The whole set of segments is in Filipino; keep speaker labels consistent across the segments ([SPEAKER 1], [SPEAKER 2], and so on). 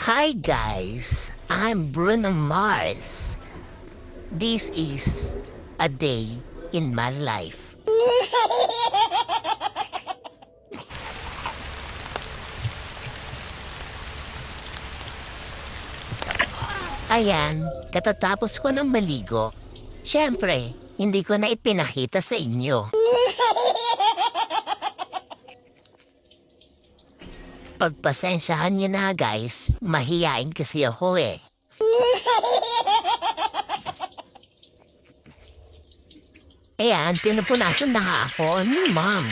[SPEAKER 1] Hi guys, I'm Bruno Mars. This is a day in my life. Ayan, katatapos ko ng maligo. Siyempre, hindi ko na ipinakita sa inyo. Pagpasensyahan nyo na guys, mahiyain kasi ako eh. Ayan, pinupunasan na nga ako ni Mom.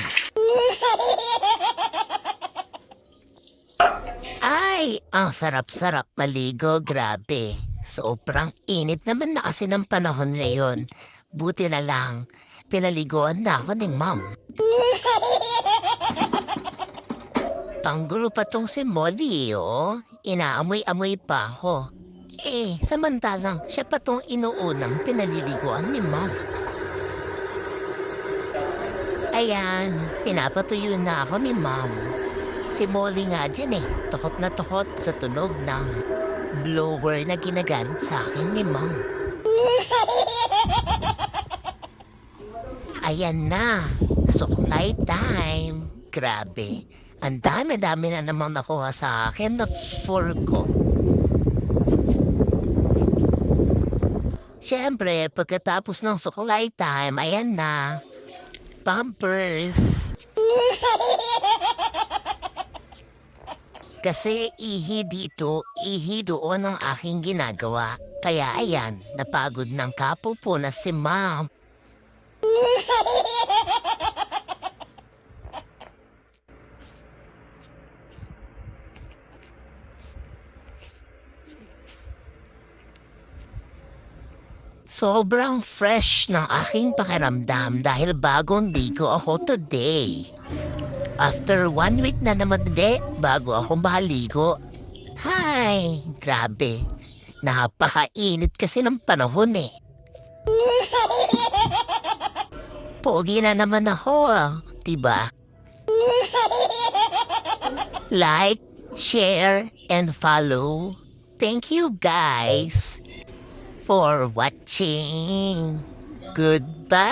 [SPEAKER 1] Ay, ang sarap-sarap maligo, grabe. Sobrang init naman na kasi ng panahon ngayon. Buti na lang, pinaliguan na ako ni Mom. Panggulo pa tong si Molly, oh. Inaamoy-amoy pa ako. Samantalang siya pa tong inuunang pinaliliguan ni Mom. Ayan, pinapatuyo na ako ni Mom. Si Molly nga dyan tukot na tukot sa tunog ng blower na ginagamit sa akin ni Mom. Ayan na, suklay time. Grabe, ang dami-dami na namang nakuha sa akin na ko. Siyempre, pagkatapos ng suklay time, ayan na, Pampers. Kasi ihi dito, ihi doon ang aking ginagawa. Kaya ayan, napagod ng kapupo na si Mom. Sobrang fresh ng aking pakiramdam dahil bagong ligo ako today. After 1 week na naman bago ako maligo. Hay, grabe. Napakainit kasi ng panahon Pogi na naman ako, diba? Like, share, and follow. Thank you guys for watching. Goodbye.